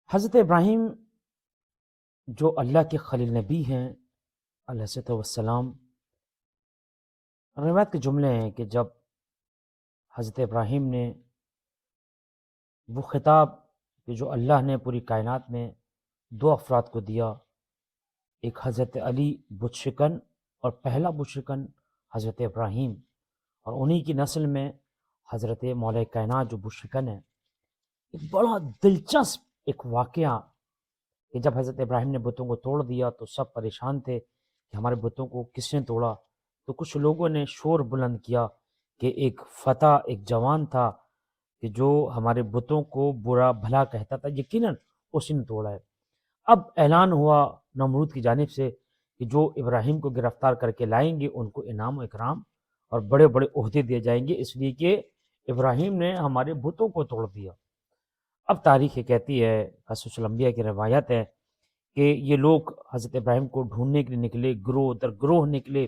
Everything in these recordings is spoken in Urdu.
حضرت ابراہیم جو اللہ کے خلیل نبی ہیں علیہ السلام، روایت کے جملے ہیں کہ جب حضرت ابراہیم نے وہ خطاب کہ جو اللہ نے پوری کائنات میں دو افراد کو دیا، ایک حضرت علی بت شکن اور پہلا بت شکن حضرت ابراہیم، اور انہی کی نسل میں حضرت مولا کائنات جو بت شکن ہے۔ ایک بڑا دلچسپ ایک واقعہ کہ جب حضرت ابراہیم نے بتوں کو توڑ دیا تو سب پریشان تھے کہ ہمارے بتوں کو کس نے توڑا۔ تو کچھ لوگوں نے شور بلند کیا کہ ایک فتح، ایک جوان تھا کہ جو ہمارے بتوں کو برا بھلا کہتا تھا، یقیناً اسی نے توڑا ہے۔ اب اعلان ہوا نمرود کی جانب سے کہ جو ابراہیم کو گرفتار کر کے لائیں گے ان کو انعام و اکرام اور بڑے بڑے عہدے دیے جائیں گے، اس لیے کہ ابراہیم نے ہمارے بتوں کو توڑ دیا۔ اب تاریخ یہ کہتی ہے، قصص الانبیاء کی روایت ہے کہ یہ لوگ حضرت ابراہیم کو ڈھونڈنے کے لیے نکلے، گروہ در گروہ نکلے،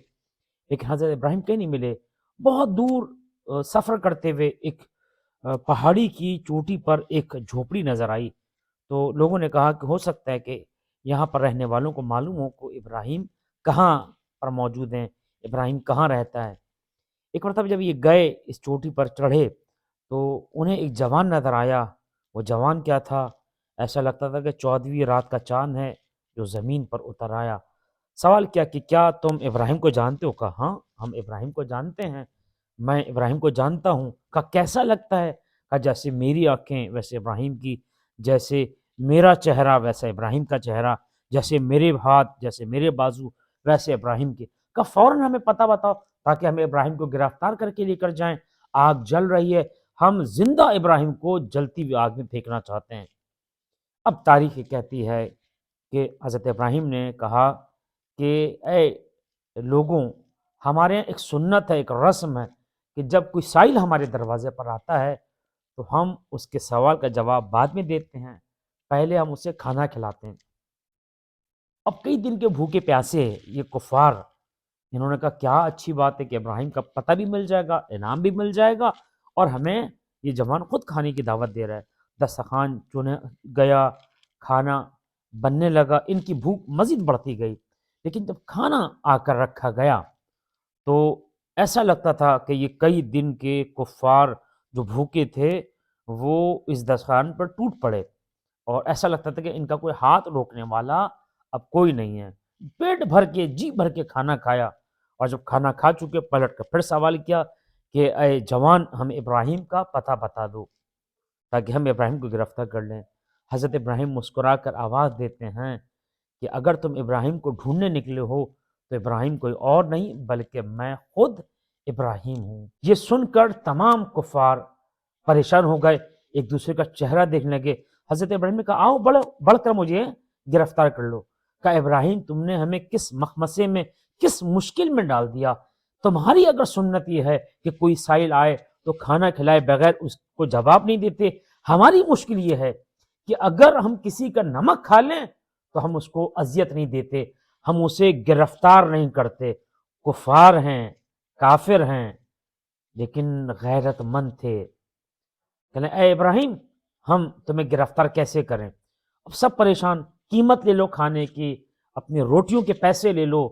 لیکن حضرت ابراہیم کہیں نہیں ملے۔ بہت دور سفر کرتے ہوئے ایک پہاڑی کی چوٹی پر ایک جھوپڑی نظر آئی، تو لوگوں نے کہا کہ ہو سکتا ہے کہ یہاں پر رہنے والوں کو معلوم ہو کہ ابراہیم کہاں پر موجود ہیں، ابراہیم کہاں رہتا ہے۔ ایک مرتبہ جب یہ گئے، اس چوٹی پر چڑھے، تو انہیں ایک جوان نظر آیا۔ وہ جوان کیا تھا؟ ایسا لگتا تھا کہ 14ویں رات کا چاند ہے جو زمین پر اتر آیا۔ سوال کیا کہ کیا تم ابراہیم کو جانتے ہو؟ کہا ہاں، ہم ابراہیم کو جانتے ہیں، میں ابراہیم کو جانتا ہوں۔ کہا کیسا لگتا ہے؟ کہا جیسے میری آنکھیں ویسے ابراہیم کی، جیسے میرا چہرہ ویسا ابراہیم کا چہرہ، جیسے میرے ہاتھ جیسے میرے بازو ویسے ابراہیم کے۔ کہا فوراً ہمیں پتہ بتاؤ تاکہ ہم ابراہیم کو گرفتار کر کے لے کر جائیں، آگ جل رہی ہے، ہم زندہ ابراہیم کو جلتی ہوئی آگ میں پھینکنا چاہتے ہیں۔ اب تاریخ یہ کہتی ہے کہ حضرت ابراہیم نے کہا کہ اے لوگوں، ہمارے یہاں ایک سنت ہے، ایک رسم ہے کہ جب کوئی سائل ہمارے دروازے پر آتا ہے تو ہم اس کے سوال کا جواب بعد میں دیتے ہیں، پہلے ہم اسے کھانا کھلاتے ہیں۔ اب کئی دن کے بھوکے پیاسے یہ کفار، انہوں نے کہا کیا اچھی بات ہے کہ ابراہیم کا پتہ بھی مل جائے گا، انعام بھی مل جائے گا، اور ہمیں یہ جوان خود کھانے کی دعوت دے رہا ہے۔ دسترخوان چنے گیا، کھانا بننے لگا، ان کی بھوک مزید بڑھتی گئی۔ لیکن جب کھانا آ کر رکھا گیا تو ایسا لگتا تھا کہ یہ کئی دن کے کفار جو بھوکے تھے وہ اس دسترخوان پر ٹوٹ پڑے، اور ایسا لگتا تھا کہ ان کا کوئی ہاتھ روکنے والا اب کوئی نہیں ہے۔ پیٹ بھر کے، جی بھر کے کھانا کھایا، اور جب کھانا کھا چکے پلٹ کر پھر سوال کیا کہ اے جوان، ہم ابراہیم کا پتہ بتا دو تاکہ ہم ابراہیم کو گرفتار کر لیں۔ حضرت ابراہیم مسکرا کر آواز دیتے ہیں کہ اگر تم ابراہیم کو ڈھونڈنے نکلے ہو تو ابراہیم کوئی اور نہیں بلکہ میں خود ابراہیم ہوں۔ یہ سن کر تمام کفار پریشان ہو گئے، ایک دوسرے کا چہرہ دیکھنے لگے۔ حضرت ابراہیم نے کہا آؤ بڑھ کر مجھے گرفتار کر لو۔ کہا ابراہیم، تم نے ہمیں کس مخمصے میں، کس مشکل میں ڈال دیا؟ تمہاری اگر سنت یہ ہے کہ کوئی سائل آئے تو کھانا کھلائے بغیر اس کو جواب نہیں دیتے، ہماری مشکل یہ ہے کہ اگر ہم کسی کا نمک کھا لیں تو ہم اس کو اذیت نہیں دیتے، ہم اسے گرفتار نہیں کرتے۔ کفار ہیں، کافر ہیں، لیکن غیرت مند تھے۔ کہنے اے ابراہیم، ہم تمہیں گرفتار کیسے کریں؟ اب سب پریشان، قیمت لے لو کھانے کی، اپنی روٹیوں کے پیسے لے لو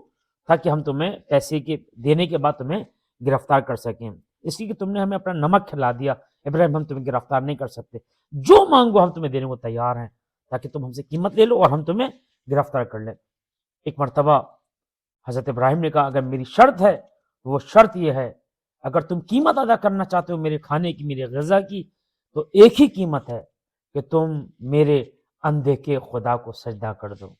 تاکہ ہم تمہیں پیسے کے دینے کے بعد تمہیں گرفتار کر سکیں، اس لیے کہ تم نے ہمیں اپنا نمک کھلا دیا۔ ابراہیم، ہم تمہیں گرفتار نہیں کر سکتے، جو مانگو ہم تمہیں دینے کو تیار ہیں تاکہ تم ہم سے قیمت لے لو اور ہم تمہیں گرفتار کر لیں۔ ایک مرتبہ حضرت ابراہیم نے کہا اگر میری شرط ہے تو وہ شرط یہ ہے، اگر تم قیمت ادا کرنا چاہتے ہو میرے کھانے کی، میرے غذا کی، تو ایک ہی قیمت ہے کہ تم میرے اندیکھے خدا کو سجدہ کر دو۔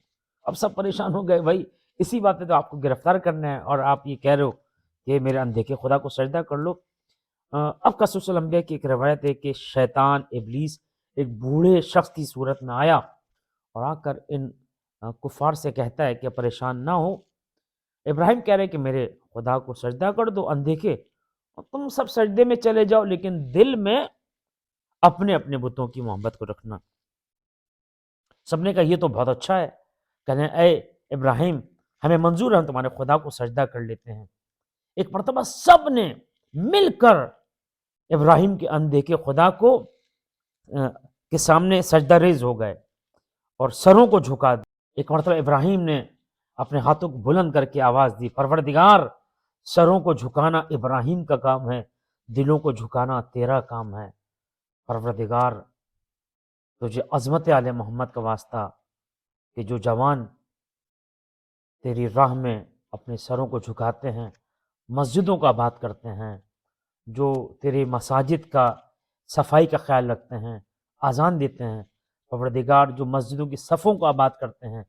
اب سب پریشان ہو گئے، بھائی اسی بات پہ تو آپ کو گرفتار کرنا ہے اور آپ یہ کہہ رہے ہو کہ میرے اندیکھے خدا کو سجدہ کر لو۔ اب قصص الانبیاء کی ایک روایت ہے کہ شیطان ابلیس ایک بوڑھے شخص کی صورت میں آیا اور آ کر ان کفار سے کہتا ہے کہ پریشان نہ ہو، ابراہیم کہہ رہے کہ میرے خدا کو سجدہ کر دو اندیکھے، اور تم سب سجدے میں چلے جاؤ لیکن دل میں اپنے اپنے بتوں کی محبت کو رکھنا۔ سب نے کہا یہ تو بہت اچھا ہے، کہنے اے ابراہیم، ہمیں منظور ہے، ہم تمہارے خدا کو سجدہ کر لیتے ہیں۔ ایک مرتبہ سب نے مل کر ابراہیم کے اندیکھے خدا کو کے سامنے سجدہ ریز ہو گئے۔ اور سروں کو جھکا دیا۔ ایک مرتبہ ابراہیم نے اپنے ہاتھوں کو بلند کر کے آواز دی، پروردگار سروں کو جھکانا ابراہیم کا کام ہے، دلوں کو جھکانا تیرا کام ہے۔ پروردگار تجھے عظمت آل محمد کا واسطہ کہ جو جوان تیری راہ میں اپنے سروں کو جھکاتے ہیں، مسجدوں کا آباد کرتے ہیں، جو تیری مساجد کا صفائی کا خیال رکھتے ہیں، اذان دیتے ہیں، پروردگار جو مسجدوں کی صفوں کو آباد کرتے ہیں،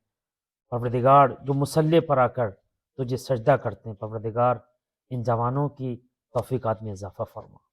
پروردگار جو مصلی پر آ کر تجھے سجدہ کرتے ہیں، پروردگار ان جوانوں کی توفیقات میں اضافہ فرما۔